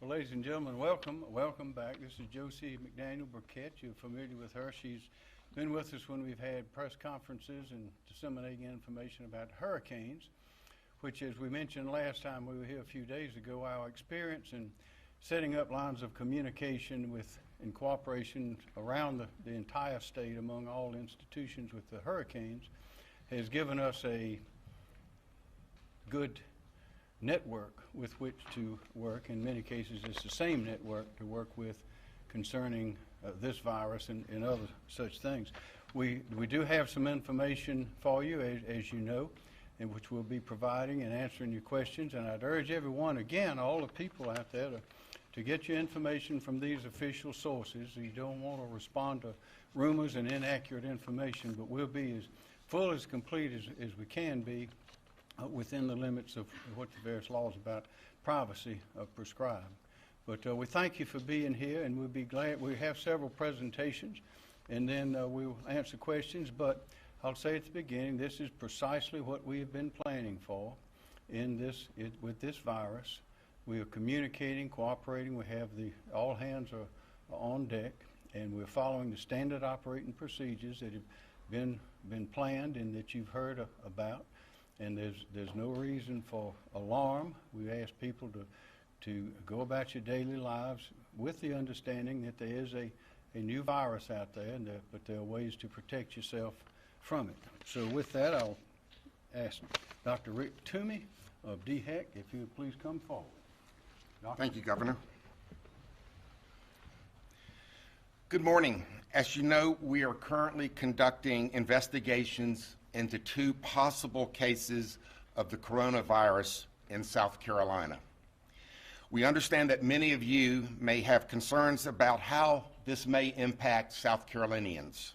Well, ladies and gentlemen, welcome back. This is Josie McDaniel Burkett. You're familiar with her. She's been with us when we've had press conferences and disseminating information about hurricanes, which, as we mentioned last time we were here a few days ago, our experience in setting up lines of communication in cooperation around the entire state among all institutions with the hurricanes has given us a good network with which to work. In many cases, it's the same network to work with concerning this virus and other such things. We do have some information for you, as you know, in which we'll be providing and answering your questions. And I'd urge everyone, again, all the people out there, to get your information from these official sources. You don't want to respond to rumors and inaccurate information, but we'll be as full, as complete as we can be within the limits of what the various laws about privacy prescribe. But we thank you for being here, and we'll be glad. We have several presentations, and then we'll answer questions. But I'll say at the beginning, this is precisely what we have been planning for with this virus. We are communicating, cooperating. We have all hands are on deck, and we're following the standard operating procedures that have been planned and that you've heard about. And there's no reason for alarm. We ask people to go about your daily lives with the understanding that there is a new virus out there, but there are ways to protect yourself from it. So with that, I'll ask Dr. Rick Toomey of DHEC, if you would please come forward. Doctor? Thank you, Governor. Good morning. As you know, we are currently conducting investigations into 2 possible cases of the coronavirus in South Carolina. We understand that many of you may have concerns about how this may impact South Carolinians.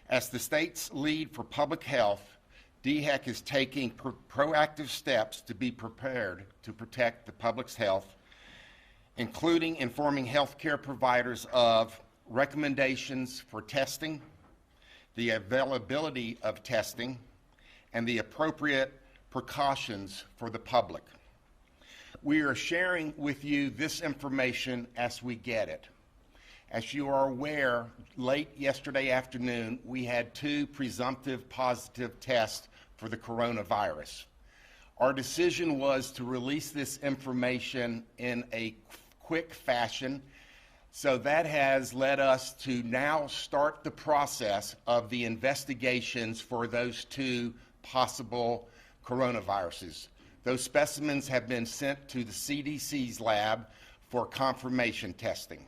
As the state's lead for public health, DHEC is taking proactive steps to be prepared to protect the public's health, including informing healthcare providers of recommendations for testing, the availability of testing, and the appropriate precautions for the public. We are sharing with you this information as we get it. As you are aware, late yesterday afternoon, we had 2 presumptive positive tests for the coronavirus. Our decision was to release this information in a quick fashion. So that has led us to now start the process of the investigations for those 2 possible coronaviruses. Those specimens have been sent to the CDC's lab for confirmation testing.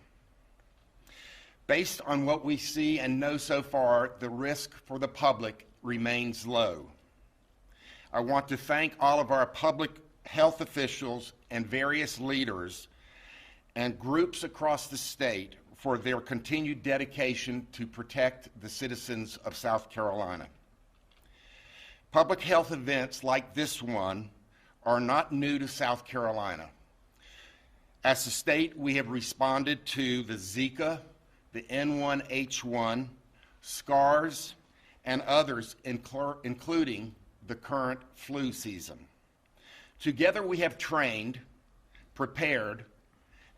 Based on what we see and know so far, the risk for the public remains low. I want to thank all of our public health officials and various leaders and groups across the state for their continued dedication to protect the citizens of South Carolina. Public health events like this one are not new to South Carolina. As a state, we have responded to the Zika, the N1H1, SCARS, and others, including the current flu season. Together, we have trained, prepared,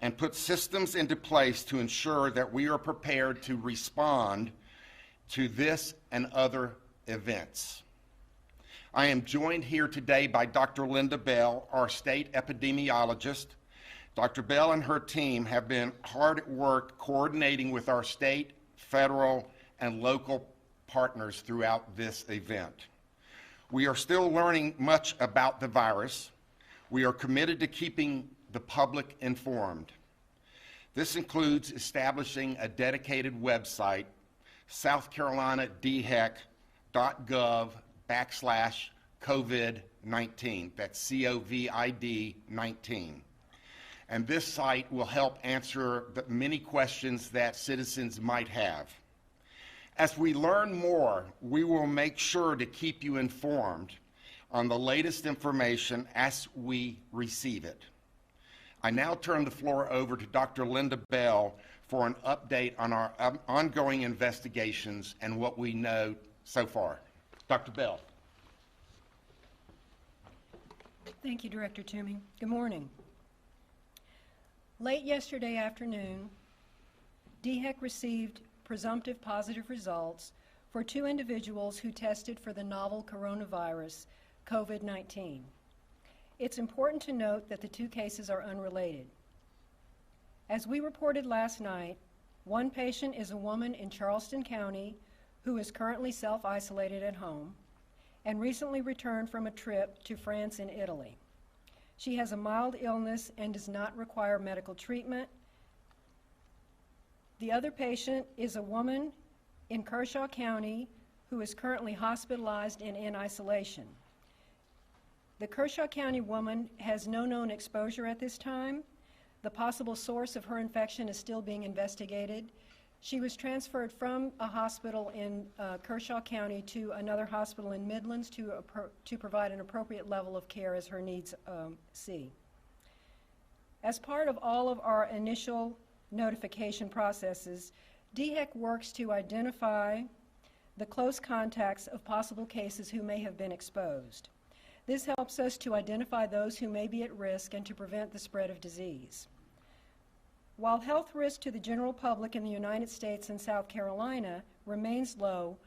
and put systems into place to ensure that we are prepared to respond to this and other events. I am joined here today by Dr. Linda Bell, our state epidemiologist. Dr. Bell and her team have been hard at work coordinating with our state, federal, and local partners throughout this event. We are still learning much about the virus. We are committed to keeping the public informed. This includes establishing a dedicated website, southcarolina.gov/COVID-19. That's COVID-19. And this site will help answer the many questions that citizens might have. As we learn more, we will make sure to keep you informed on the latest information as we receive it. I now turn the floor over to Dr. Linda Bell for an update on our ongoing investigations and what we know so far. Dr. Bell. Thank you, Director Toomey. Good morning. Late yesterday afternoon, DHEC received presumptive positive results for 2 individuals who tested for the novel coronavirus, COVID-19. It's important to note that the 2 cases are unrelated. As we reported last night, 1 patient is a woman in Charleston County who is currently self-isolated at home and recently returned from a trip to France and Italy. She has a mild illness and does not require medical treatment. The other patient is a woman in Kershaw County who is currently hospitalized and in isolation. The Kershaw County woman has no known exposure at this time. The possible source of her infection is still being investigated. She was transferred from a hospital in Kershaw County to another hospital in Midlands to provide an appropriate level of care as her needs see. As part of all of our initial notification processes, DHEC works to identify the close contacts of possible cases who may have been exposed. This helps us to identify those who may be at risk and to prevent the spread of disease. While health risk to the general public in the United States and South Carolina remains low,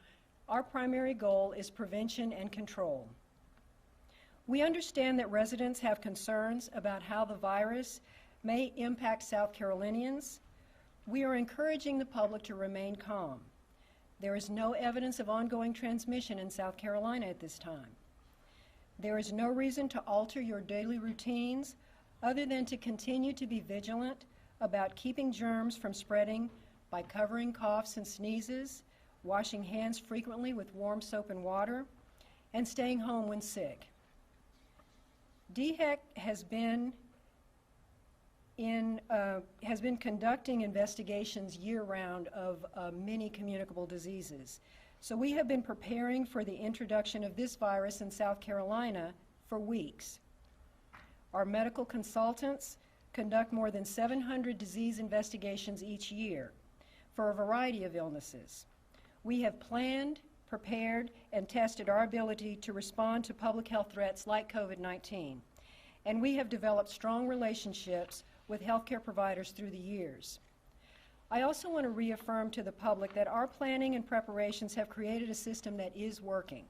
our primary goal is prevention and control. We understand that residents have concerns about how the virus may impact South Carolinians. We are encouraging the public to remain calm. There is no evidence of ongoing transmission in South Carolina at this time. There is no reason to alter your daily routines other than to continue to be vigilant about keeping germs from spreading by covering coughs and sneezes, washing hands frequently with warm soap and water, and staying home when sick. DHEC has been conducting investigations year-round of many communicable diseases. So we have been preparing for the introduction of this virus in South Carolina for weeks. Our medical consultants conduct more than 700 disease investigations each year for a variety of illnesses. We have planned, prepared, and tested our ability to respond to public health threats like COVID-19, and we have developed strong relationships with healthcare providers through the years. I also want to reaffirm to the public that our planning and preparations have created a system that is working.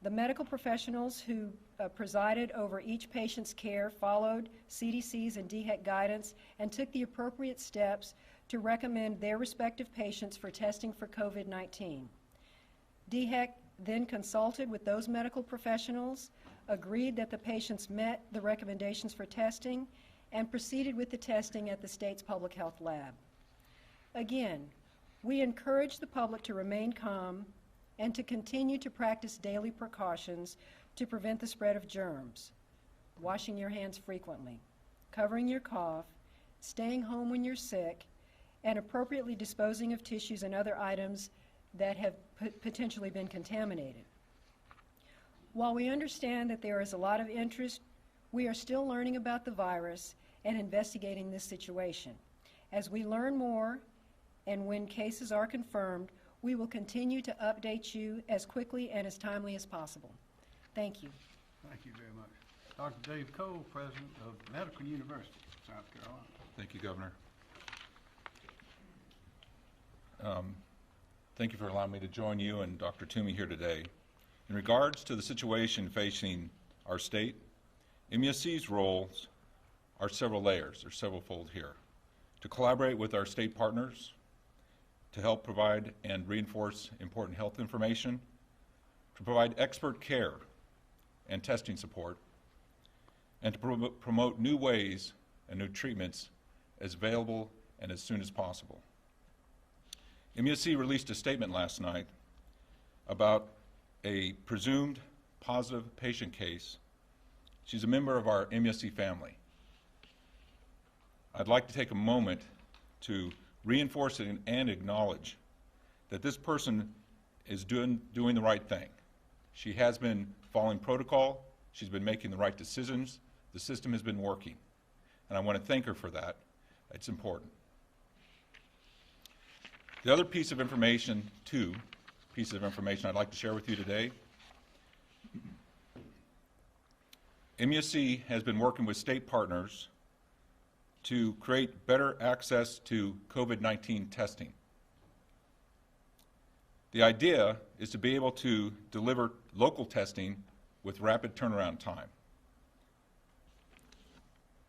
The medical professionals who presided over each patient's care followed CDC's and DHEC guidance and took the appropriate steps to recommend their respective patients for testing for COVID-19. DHEC then consulted with those medical professionals, agreed that the patients met the recommendations for testing, and proceeded with the testing at the state's public health lab. Again, we encourage the public to remain calm and to continue to practice daily precautions to prevent the spread of germs, washing your hands frequently, covering your cough, staying home when you're sick, and appropriately disposing of tissues and other items that have potentially been contaminated. While we understand that there is a lot of interest, we are still learning about the virus and investigating this situation. As we learn more and when cases are confirmed, we will continue to update you as quickly and as timely as possible. Thank you. Thank you very much. Dr. Dave Cole, President of Medical University, South Carolina. Thank you, Governor. Thank you for allowing me to join you and Dr. Toomey here today. In regards to the situation facing our state, MUSC's roles are several layers, or several-fold here. To collaborate with our state partners, to help provide and reinforce important health information, to provide expert care and testing support, and to promote new ways and new treatments as available and as soon as possible. MUSC released a statement last night about a presumed positive patient case. She's a member of our MUSC family. I'd like to take a moment to reinforce and acknowledge that this person is doing the right thing. She has been following protocol. She's been making the right decisions. The system has been working. And I want to thank her for that. It's important. The other piece of information, two pieces of information I'd like to share with you today. MUSC has been working with state partners to create better access to COVID-19 testing. The idea is to be able to deliver local testing with rapid turnaround time.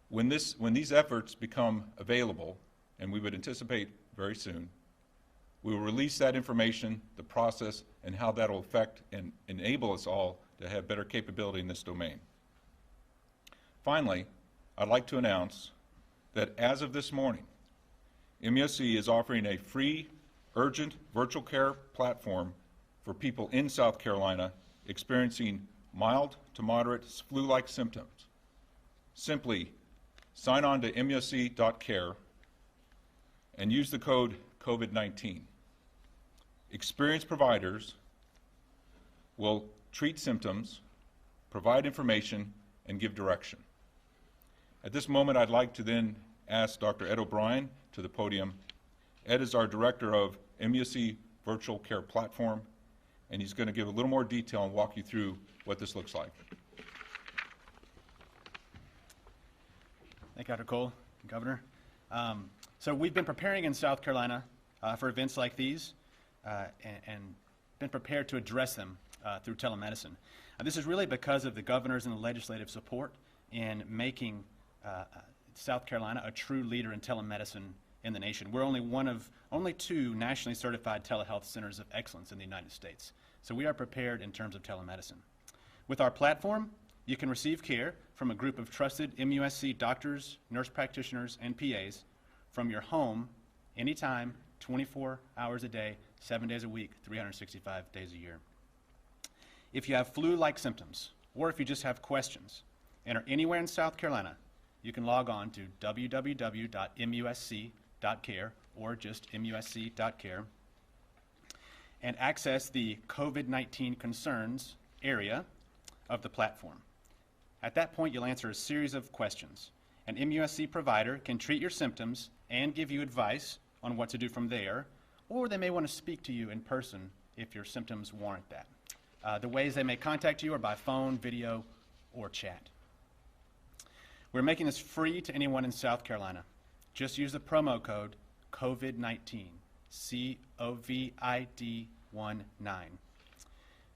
When these efforts become available, and we would anticipate very soon, we will release that information, the process, and how that will affect and enable us all to have better capability in this domain. Finally, I'd like to announce that as of this morning, MUSC is offering a free, urgent virtual care platform for people in South Carolina experiencing mild to moderate flu-like symptoms. Simply sign on to musc.care and use the code COVID-19. Experienced providers will treat symptoms, provide information, and give direction. At this moment, I'd like to then ask Dr. Ed O'Brien to the podium. Ed is our director of MUSC Virtual Care Platform, and he's going to give a little more detail and walk you through what this looks like. Thank you, Dr. Cole, Governor. So we've been preparing in South Carolina for events like these and been prepared to address them through telemedicine. This is really because of the governor's and the legislative support in making South Carolina a true leader in telemedicine in the nation. We're only two nationally certified telehealth centers of excellence in the United States. So we are prepared in terms of telemedicine. With our platform, you can receive care from a group of trusted MUSC doctors, nurse practitioners, and PAs from your home, anytime, 24 hours a day, 7 days a week, 365 days a year. If you have flu-like symptoms, or if you just have questions, and are anywhere in South Carolina, you can log on to www.musc.care or just musc.care and access the COVID-19 concerns area of the platform. At that point, you'll answer a series of questions. An MUSC provider can treat your symptoms and give you advice on what to do from there, or they may want to speak to you in person if your symptoms warrant that. The ways they may contact you are by phone, video, or chat. We're making this free to anyone in South Carolina. Just use the promo code COVID-19, COVID-19.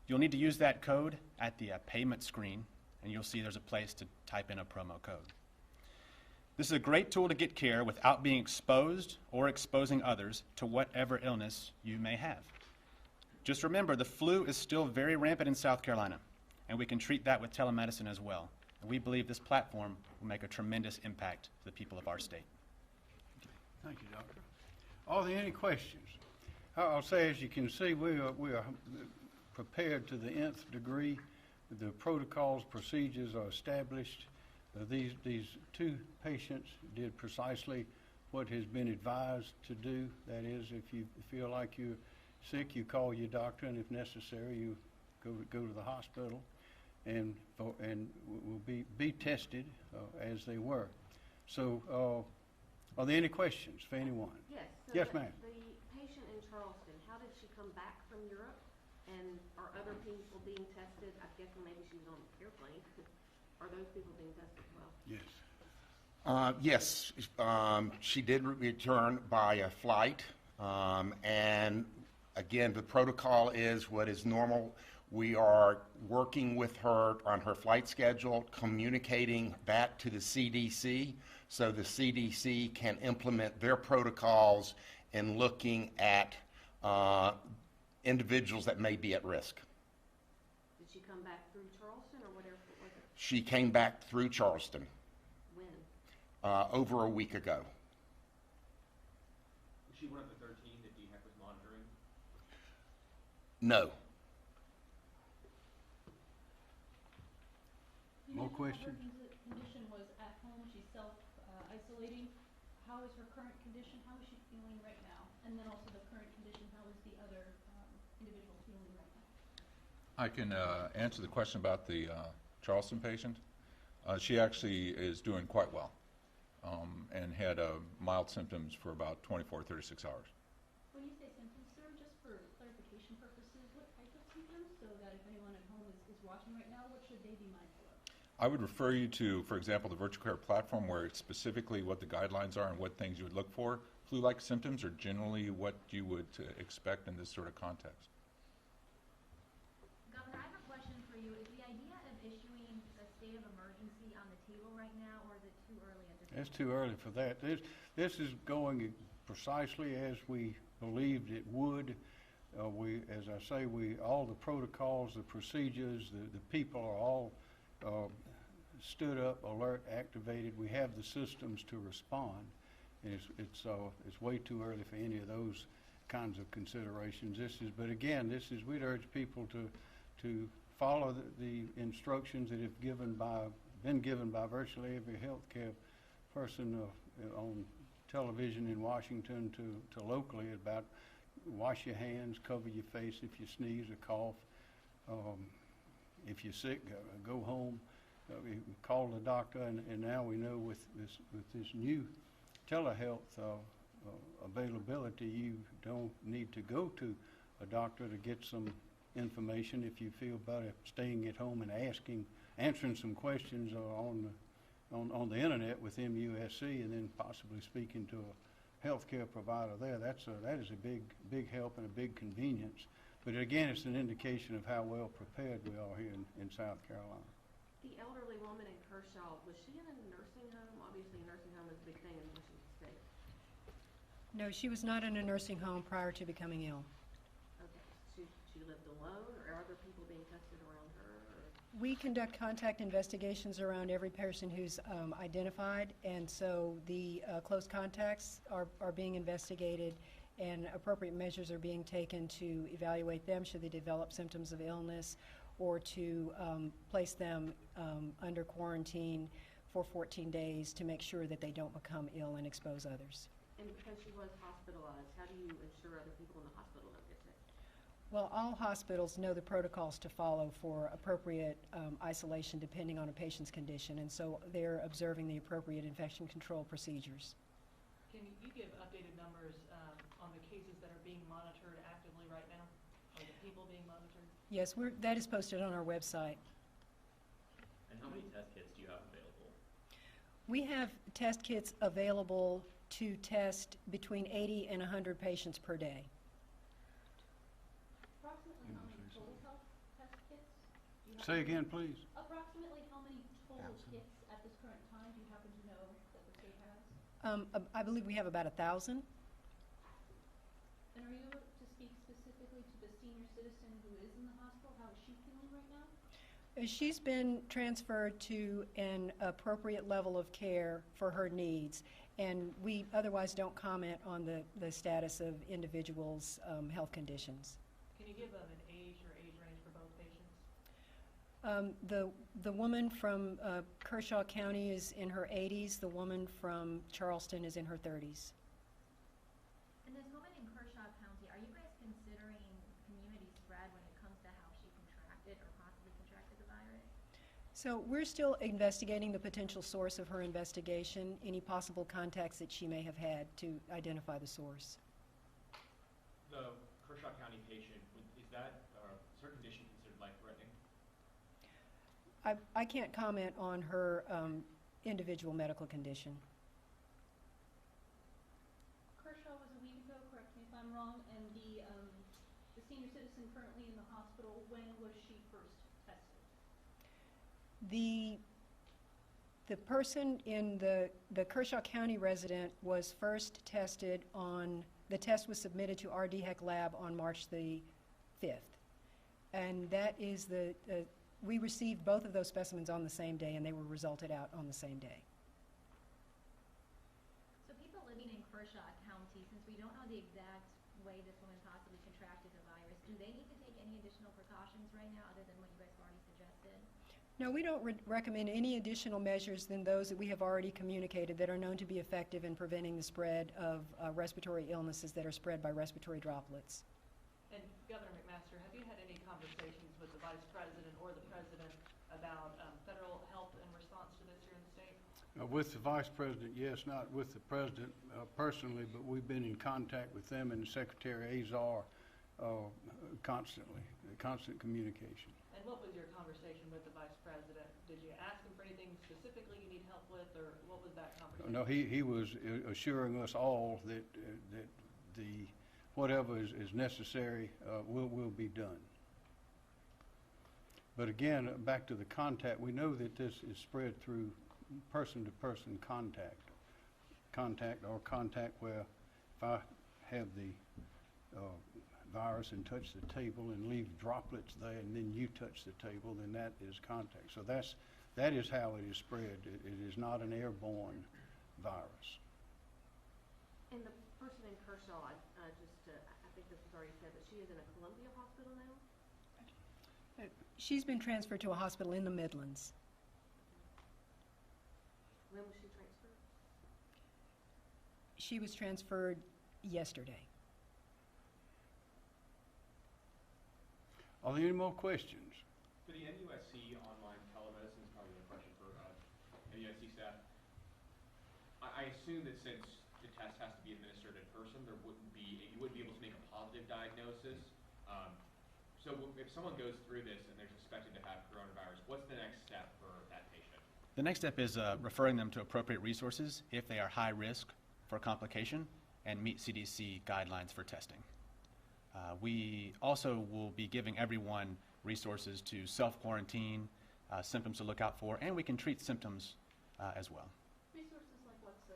You'll need to use that code at the payment screen, and you'll see there's a place to type in a promo code. This is a great tool to get care without being exposed or exposing others to whatever illness you may have. Just remember, the flu is still very rampant in South Carolina, and we can treat that with telemedicine as well. And we believe this platform will make a tremendous impact to the people of our state. Thank you, Doctor. Are there any questions? I'll say, as you can see, we are prepared to the nth degree. The protocols, procedures are established. These two patients did precisely what has been advised to do. That is, if you feel like you're sick, you call your doctor, and if necessary, you go to the hospital, and will be tested as they were. So, are there any questions for anyone? Yes. So Yes, ma'am. The patient in Charleston, how did she come back from Europe? And are other people being tested? I'm guessing maybe she was on an airplane. Are those people being tested as well? Yes. Yes, she did return by a flight, and again, the protocol is what is normal. We are working with her on her flight schedule, communicating that to the CDC, so the CDC can implement their protocols in looking at individuals that may be at risk. Did she come back through Charleston, or what airport was it? She came back through Charleston When? over a week ago. Was she one of the 13 that DHEC was monitoring? No. More questions? Her condition was at home, she's self-isolating. How is her current condition? How is she feeling right now? And then also the current condition, how is the other individual feeling right now? I can answer the question about the Charleston patient. She actually is doing quite well and had mild symptoms for about 24, 36 hours. When you say symptoms, sir, just for clarification purposes, what type of symptoms? So that if anyone at home is watching right now, what should they be mindful of? I would refer you to, for example, the virtual care platform where it's specifically what the guidelines are and what things you would look for. Flu-like symptoms are generally what you would expect in this sort of context. Governor, I have a question for you. Is the idea of issuing a state of emergency on the table right now, or is it too early at this point? It's too early for that. This is going precisely as we believed it would. As I say, all the protocols, the procedures, the people are all stood up, alert, activated. We have the systems to respond. And it's way too early for any of those kinds of considerations. But again, we'd urge people to follow the instructions that have been given by virtually every healthcare person on television in Washington to locally about wash your hands, cover your face if you sneeze or cough. If you're sick, go home, call the doctor, and now we know with this new telehealth availability, you don't need to go to a doctor to get some information. If you feel better staying at home and answering some questions on the internet with MUSC, and then possibly speaking to a healthcare provider there, that is a big help and a big convenience. But again, it's an indication of how well prepared we are here in South Carolina. The elderly woman in Kershaw, was she in a nursing home? Obviously, a nursing home is a big thing in Washington State. No, she was not in a nursing home prior to becoming ill. Okay, she lived alone, or are other people being tested around her? Or? We conduct contact investigations around every person who's identified, and so the close contacts are being investigated, and appropriate measures are being taken to evaluate them should they develop symptoms of illness, or to place them under quarantine for 14 days to make sure that they don't become ill and expose others. And because she was hospitalized, how do you ensure other people in the hospital don't get sick? Well, all hospitals know the protocols to follow for appropriate isolation depending on a patient's condition, and so they're observing the appropriate infection control procedures. Can you give updated numbers on the cases that are being monitored actively right now? Or the people being monitored? Yes, that is posted on our website. And how many test kits do you have available? We have test kits available to test between 80 and 100 patients per day. Approximately how many total health test kits? Do you Say happen- again, please. Approximately how many total kits at this current time do you happen to know that the state has? I believe we have about 1,000. And are you able to speak specifically to the senior citizen who is in the hospital? How is she feeling right now? She's been transferred to an appropriate level of care for her needs, and we otherwise don't comment on the status of individuals' health conditions. Can you give an age or age range for both patients? The woman from Kershaw County is in her 80s. The woman from Charleston is in her 30s. And this woman in Kershaw County, are you guys considering community spread when it comes to how she contracted or possibly contracted the virus? So we're still investigating the potential source of her investigation, any possible contacts that she may have had to identify the source. The Kershaw County patient, is that certain condition considered life-threatening? I can't comment on her individual medical condition. Kershaw was a week ago, correct me if I'm wrong, and the senior citizen currently in the hospital, when was she first tested? The person in the Kershaw County resident was first tested the test was submitted to our DHEC lab on March the 5th. And that is we received both of those specimens on the same day, and they were resulted out on the same day. So people living in Kershaw County, since we don't know the exact way this woman possibly contracted the virus, do they need to take any additional precautions right now other than what you guys have already suggested? No, we don't recommend any additional measures than those that we have already communicated that are known to be effective in preventing the spread of respiratory illnesses that are spread by respiratory droplets. And Governor McMaster, have you had any conversations with the Vice President or the President about federal help in response to this here in the state? With the Vice President, yes, not with the President personally, but we've been in contact with them and Secretary Azar constantly, constant communication. And what was your conversation with the Vice President? Did you ask him for anything specifically you need help with, or what was that conversation? No, he was assuring us all that whatever is necessary will be done. But again, back to the contact, we know that this is spread through person-to-person contact where if I have the virus and touch the table and leave droplets there, and then you touch the table, then that is contact. So that is how it is spread. It is not an airborne virus. And the person in Kershaw, I think this was already said, but she is in a Columbia hospital now? She's been transferred to a hospital in the Midlands. When was she transferred? She was transferred yesterday. Are there any more questions? For the MUSC online telemedicine is probably a question for MUSC staff. I assume that since the test has to be administered in person, you wouldn't be able to make a positive diagnosis. So if someone goes through this and they're suspected to have coronavirus, what's the next step for that patient? The next step is referring them to appropriate resources if they are high risk for complication and meet CDC guidelines for testing. We also will be giving everyone resources to self-quarantine, symptoms to look out for, and we can treat symptoms as well. Resources like what, sir?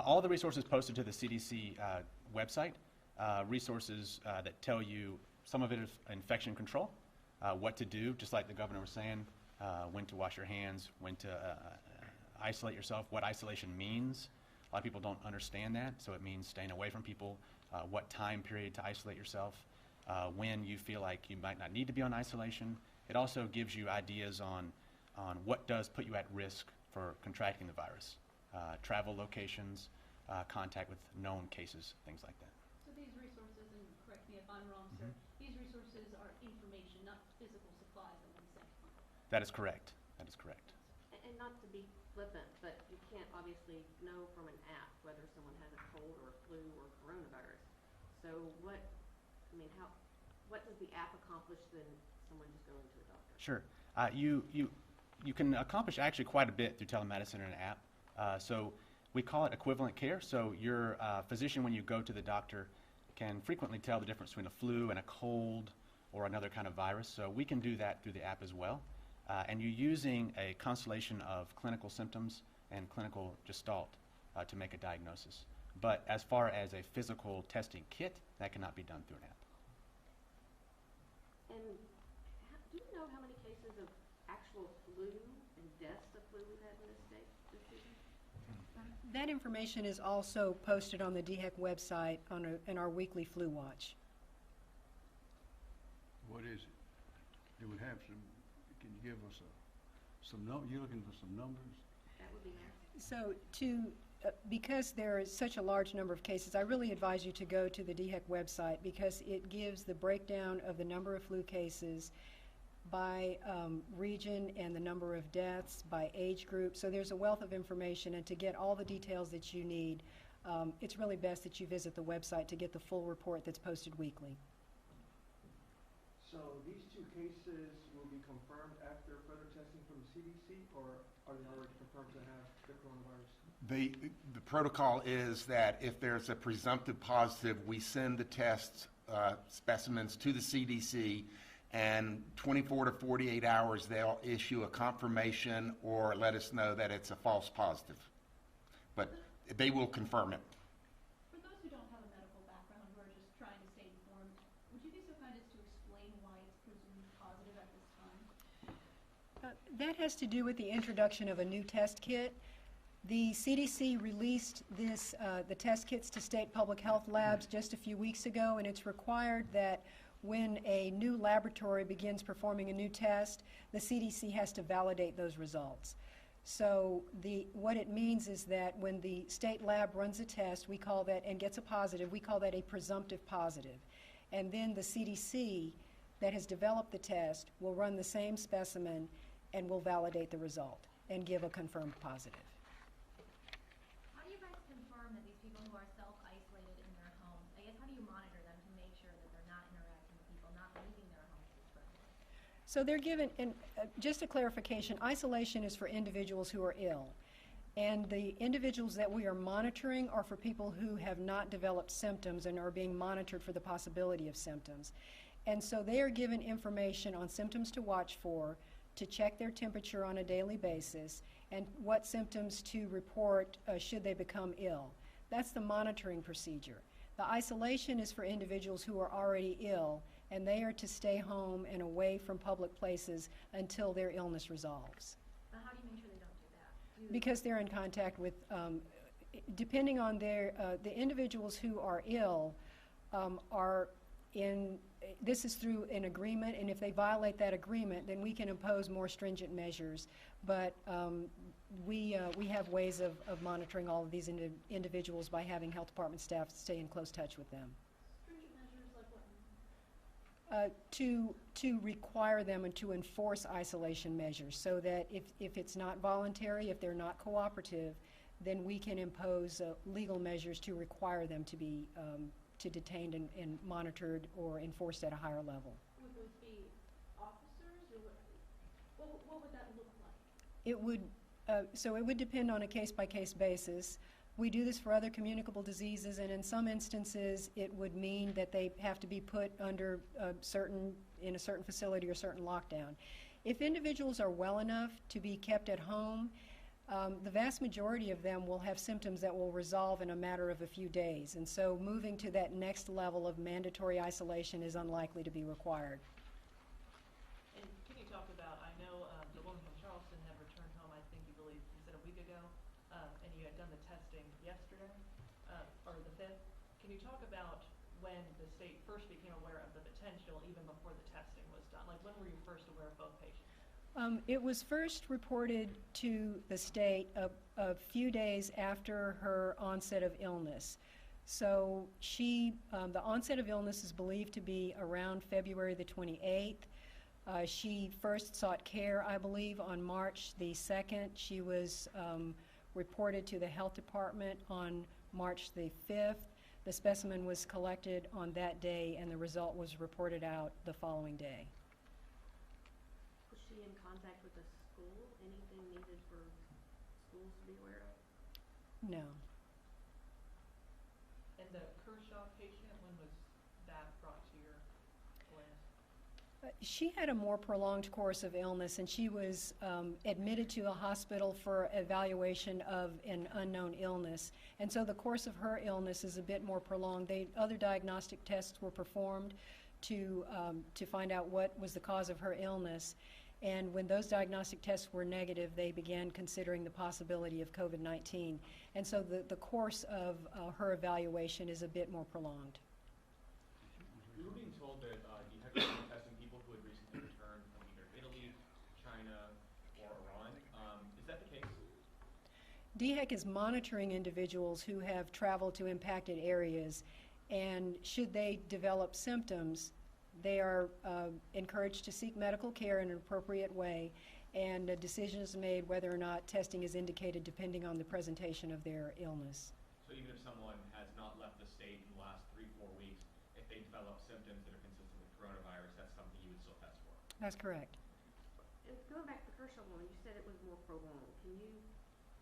All the resources posted to the CDC website, resources that tell you some of it is infection control, what to do, just like the governor was saying, when to wash your hands, when to isolate yourself, what isolation means. A lot of people don't understand that, so it means staying away from people, what time period to isolate yourself, when you feel like you might not need to be on isolation. It also gives you ideas on what does put you at risk for contracting the virus, travel locations, contact with known cases, things like that. So these resources, and correct me if I'm wrong, sir, these resources are information, not physical supplies, I would say. That is correct. That is correct. And not to be flippant, but you can't obviously know from an app whether someone has a cold or flu or coronavirus. So what does the app accomplish than someone just going to a doctor? Sure. You can accomplish actually quite a bit through telemedicine in an app. So we call it equivalent care. So your physician, when you go to the doctor, can frequently tell the difference between a flu and a cold or another kind of virus. So we can do that through the app as well. And you're using a constellation of clinical symptoms and clinical gestalt to make a diagnosis. But as far as a physical testing kit, that cannot be done through an app. And do you know how many cases of actual flu and deaths of flu we've had in this state this season? That information is also posted on the DHEC website in our weekly flu watch. What is it? It would have some, can you give us you're looking for some numbers? That would be nice. So because there is such a large number of cases, I really advise you to go to the DHEC website because it gives the breakdown of the number of flu cases by region and the number of deaths by age group. So there's a wealth of information, and to get all the details that you need, it's really best that you visit the website to get the full report that's posted weekly. So these two cases will be confirmed after further testing from the CDC, or are they already confirmed to have the coronavirus? The protocol is that if there's a presumptive positive, we send the test specimens to the CDC, and 24 to 48 hours they'll issue a confirmation or let us know that it's a false positive. But they will confirm it. For those who don't have a medical background, who are just trying to stay informed, would you be so kind as to explain why it's presumed positive at this time? That has to do with the introduction of a new test kit. The CDC released the test kits to state public health labs just a few weeks ago, and it's required that when a new laboratory begins performing a new test, the CDC has to validate those results. So what it means is that when the state lab runs a test, we call that, and gets a positive, we call that a presumptive positive. And then the CDC that has developed the test will run the same specimen and will validate the result and give a confirmed positive. How do you guys confirm that these people who are self-isolated in their homes, I guess how do you monitor them to make sure that they're not interacting with people, not leaving their homes to spread it? So they're given, and just a clarification, isolation is for individuals who are ill. And the individuals that we are monitoring are for people who have not developed symptoms and are being monitored for the possibility of symptoms. And so they are given information on symptoms to watch for, to check their temperature on a daily basis, and what symptoms to report should they become ill. That's the monitoring procedure. The isolation is for individuals who are already ill, and they are to stay home and away from public places until their illness resolves. But how do you make sure they don't do that? Because they're in contact with, depending on their, the individuals who are ill are in, this is through an agreement, and if they violate that agreement, then we can impose more stringent measures. But we have ways of monitoring all of these individuals by having health department staff stay in close touch with them. Stringent measures like what? To require them and to enforce isolation measures, so that if it's not voluntary, if they're not cooperative, then we can impose legal measures to require them to be detained and monitored or enforced at a higher level. Would those be officers, or what would that look like? It would, so it would depend on a case-by-case basis. We do this for other communicable diseases, and in some instances, it would mean that they have to be put under in a certain facility or certain lockdown. If individuals are well enough to be kept at home, the vast majority of them will have symptoms that will resolve in a matter of a few days, and so moving to that next level of mandatory isolation is unlikely to be required. And can you talk about, I know the woman from Charleston had returned home, I think you said a week ago, and you had done the testing yesterday, or the 5th. Can you talk about when the state first became aware of the potential, even before the testing was done? Like, when were you first aware of both patients? It was first reported to the state a few days after her onset of illness. So the onset of illness is believed to be around February the 28th. She first sought care, I believe, on March the 2nd. She was reported to the health department on March the 5th. The specimen was collected on that day, and the result was reported out the following day. Was she in contact with the school? Anything needed for schools to be aware of? No. And the Kershaw patient, when was that brought to your awareness? She had a more prolonged course of illness, and she was admitted to a hospital for evaluation of an unknown illness. And so the course of her illness is a bit more prolonged. Other diagnostic tests were performed to find out what was the cause of her illness. And when those diagnostic tests were negative, they began considering the possibility of COVID-19. And so the course of her evaluation is a bit more prolonged. We were being told that DHEC was testing people who had recently returned from either Italy, China, or Iran. Is that the case? DHEC is monitoring individuals who have traveled to impacted areas, and should they develop symptoms, they are encouraged to seek medical care in an appropriate way, and a decision is made whether or not testing is indicated depending on the presentation of their illness. So even if someone has not left the state in the last 3-4 weeks, if they develop symptoms that are consistent with coronavirus, that's something you would still test for? That's correct. And going back to the Kershaw woman, you said it was more prolonged. Can you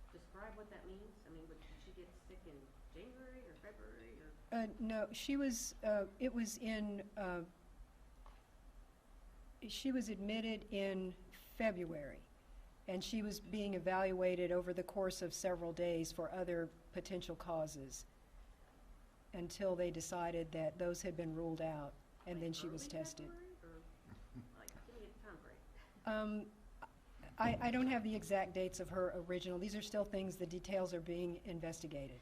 describe what that means? I mean, did she get sick in January or February or? No, she was, she was admitted in February, and she was being evaluated over the course of several days for other potential causes until they decided that those had been ruled out, and then she was tested. February, or like, give me a time frame. I don't have the exact dates of her original. These are still things, the details are being investigated.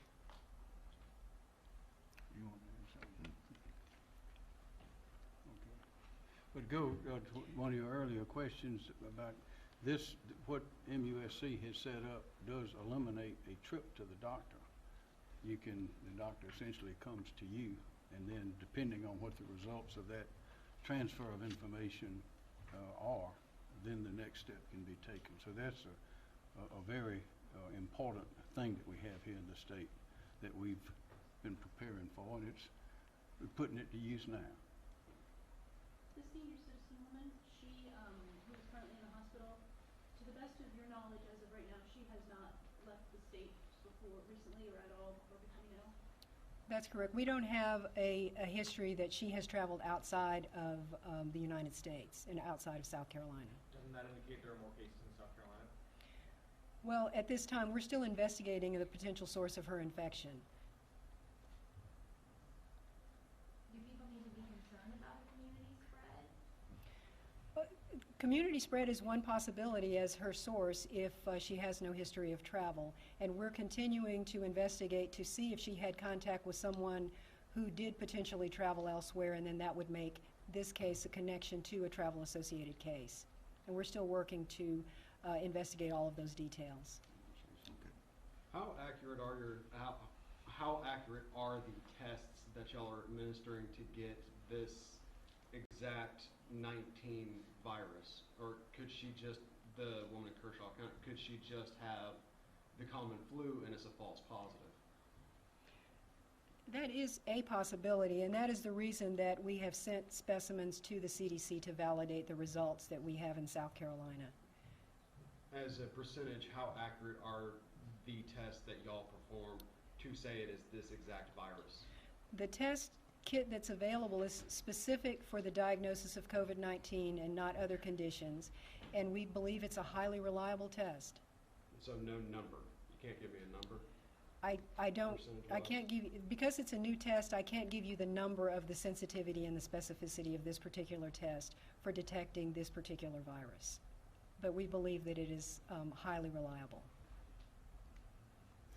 You want to add something? Okay. But go to one of your earlier questions about this, what MUSC has set up does eliminate a trip to the doctor. The doctor essentially comes to you, and then depending on what the results of that transfer of information are, then the next step can be taken. So that's a very important thing that we have here in the state that we've been preparing for, and we're putting it to use now. The senior citizen woman, she hospital. To the best of your knowledge, as of right now, she has not left the state before recently or at all before becoming ill. That's correct. We don't have a history that she has traveled outside of the United States and outside of South Carolina. Doesn't that indicate there are more cases in South Carolina? Well, at this time, we're still investigating the potential source of her infection. Do people need to be concerned about a community spread? Community spread is one possibility as her source if she has no history of travel. And we're continuing to investigate to see if she had contact with someone who did potentially travel elsewhere, and then that would make this case a connection to a travel-associated case. And we're still working to investigate all of those details. How accurate are the tests that y'all are administering to get this exact 19 virus? Or could she just, the woman in Kershaw County, could she just have the common flu and it's a false positive? That is a possibility, and that is the reason that we have sent specimens to the CDC to validate the results that we have in South Carolina. As a percentage, how accurate are the tests that y'all perform to say it is this exact virus? The test kit that's available is specific for the diagnosis of COVID-19 and not other conditions, and we believe it's a highly reliable test. So no number. You can't give me a number? I can't give you, because it's a new test, I can't give you the number of the sensitivity and the specificity of this particular test for detecting this particular virus. But we believe that it is highly reliable.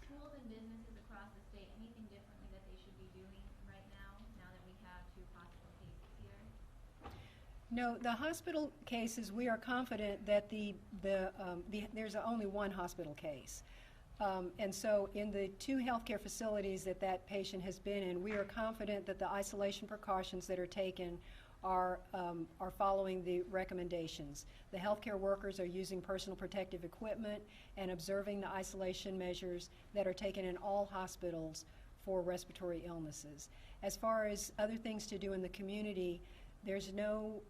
Schools and businesses across the state, anything differently that they should be doing right now that we have 2 possible cases here? No, the hospital cases, we are confident that there's only one hospital case. And so in the 2 healthcare facilities that patient has been in, we are confident that the isolation precautions that are taken are following the recommendations. The healthcare workers are using personal protective equipment and observing the isolation measures that are taken in all hospitals for respiratory illnesses. As far as other things to do in the community, there's no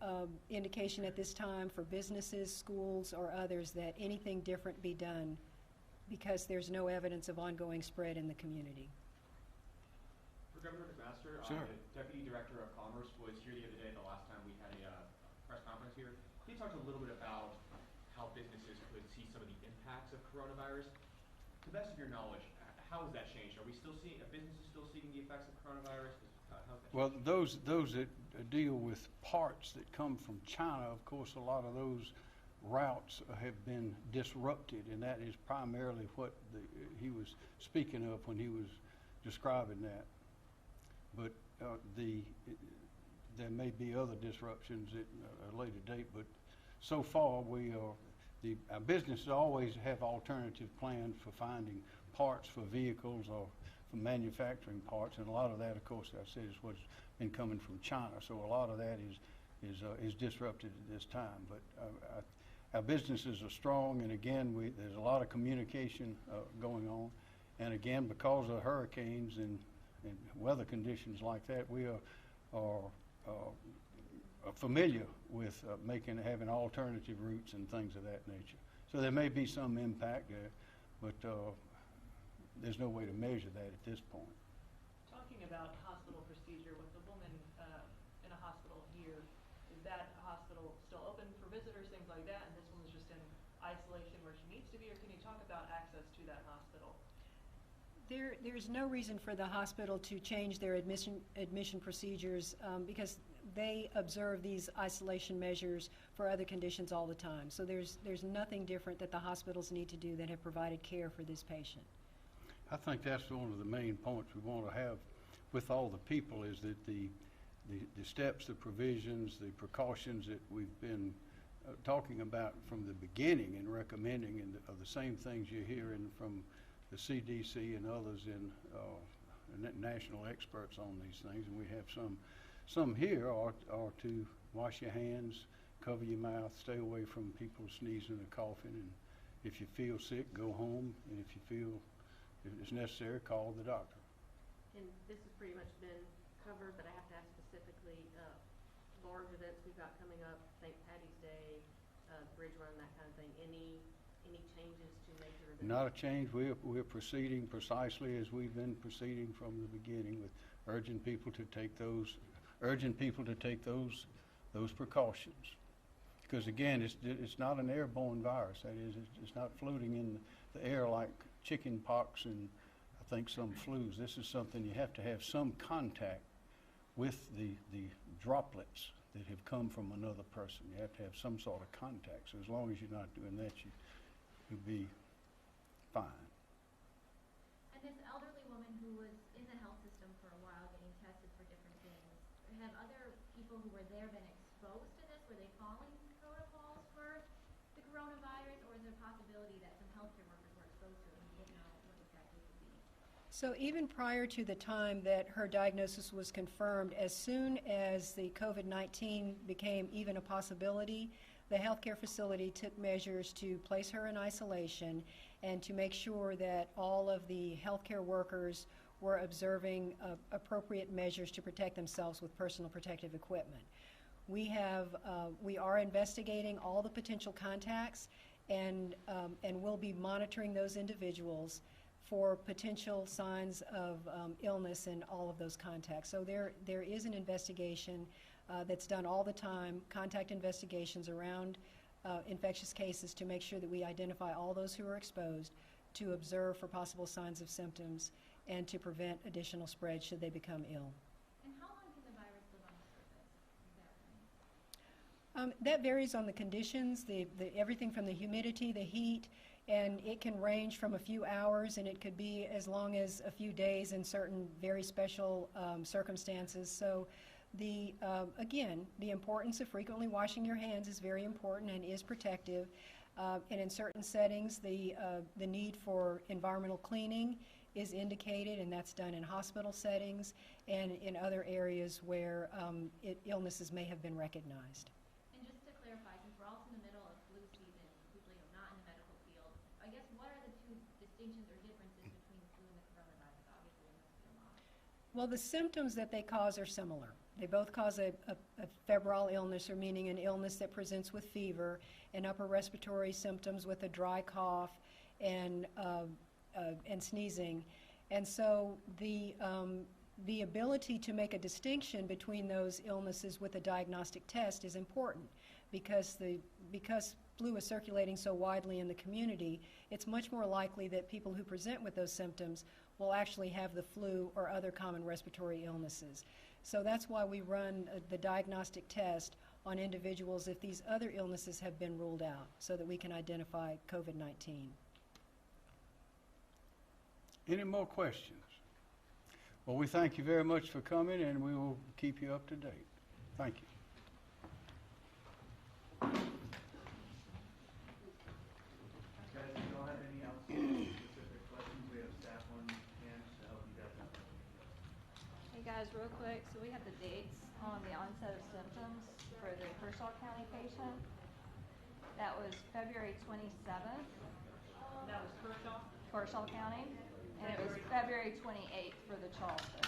indication at this time for businesses, schools, or others that anything different be done, because there's no evidence of ongoing spread in the community. For Governor McMaster, Sure. the Deputy Director of Commerce was here the other day, the last time we had a press conference here. He talked a little bit about how businesses could see some of the impacts of coronavirus. To the best of your knowledge, how has that changed? Are businesses still seeing the effects of coronavirus? How's that Well, changed? those that deal with parts that come from China, of course, a lot of those routes have been disrupted, and that is primarily what he was speaking of when he was describing that. But there may be other disruptions at a later date, but so far our businesses always have alternative plans for finding parts for vehicles or for manufacturing parts, and a lot of that, of course, I said, is what's been coming from China. So a lot of that is disrupted at this time. But our businesses are strong, and again, there's a lot of communication going on. And again, because of hurricanes and weather conditions like that, we are familiar with having alternative routes and things of that nature. So there may be some impact there, but there's no way to measure that at this point. Talking about hospital procedure with the woman in a hospital here, is that hospital still open for visitors, things like that, and this one is just in isolation where she needs to be, or can you talk about access to that hospital? There's no reason for the hospital to change their admission procedures because they observe these isolation measures for other conditions all the time. So there's nothing different that the hospitals need to do that have provided care for this patient. I think that's one of the main points we want to have with all the people, is that the steps, the provisions, the precautions that we've been talking about from the beginning and recommending are the same things you're hearing from the CDC and others and national experts on these things. And we have some here are to wash your hands, cover your mouth, stay away from people sneezing or coughing, and if you feel sick, go home, and if it's necessary, call the doctor. And this has pretty much been covered, but I have to ask specifically, large events we've got coming up, St. Patty's Day, bridge run, that kind of thing, any changes to make sure that? Not a change. We're proceeding precisely as we've been proceeding from the beginning, with urging people to take those precautions. Because again, it's not an airborne virus. That is, it's not floating in the air like chicken pox and I think some flus. This is something you have to have some contact with the droplets that have come from another person. You have to have some sort of contact. So as long as you're not doing that, you'll be fine. And this elderly woman who was in the health system for a while getting tested for different things, have other people who were there been exposed to this? Were they following protocols for the coronavirus, or is there a possibility that some healthcare workers were exposed to it and didn't know what exactly it could be? So even prior to the time that her diagnosis was confirmed, as soon as the COVID-19 became even a possibility, the healthcare facility took measures to place her in isolation and to make sure that all of the healthcare workers were observing appropriate measures to protect themselves with personal protective equipment. We are investigating all the potential contacts and we'll be monitoring those individuals for potential signs of illness in all of those contacts. So there is an investigation that's done all the time, contact investigations around infectious cases to make sure that we identify all those who are exposed, to observe for possible signs of symptoms, and to prevent additional spread should they become ill. And how long can the virus live on the surface, exactly? That varies on the conditions, everything from the humidity, the heat, and it can range from a few hours, and it could be as long as a few days in certain very special circumstances. So again, the importance of frequently washing your hands is very important and is protective. And in certain settings, the need for environmental cleaning is indicated, and that's done in hospital settings and in other areas where illnesses may have been recognized. And just to clarify, since we're also in the middle of flu season, people not in the medical field, I guess what are the two distinctions or differences between the flu and the coronavirus? Obviously, there must be a lot. Well, the symptoms that they cause are similar. They both cause a febrile illness, or meaning an illness that presents with fever and upper respiratory symptoms with a dry cough and sneezing. And so the ability to make a distinction between those illnesses with a diagnostic test is important, because flu is circulating so widely in the community, it's much more likely that people who present with those symptoms will actually have the flu or other common respiratory illnesses. So that's why we run the diagnostic test on individuals if these other illnesses have been ruled out, so that we can identify COVID-19. Any more questions? Well, we thank you very much for coming, and we will keep you up to date. Thank you. Guys, if you don't have any outstanding specific questions, we have staff on hand to help you guys out. Hey guys, real quick, so we have the dates on the onset of symptoms for the Kershaw County patient. That was February 27th. That was Kershaw? Kershaw County. And it was February 28th for the Charleston.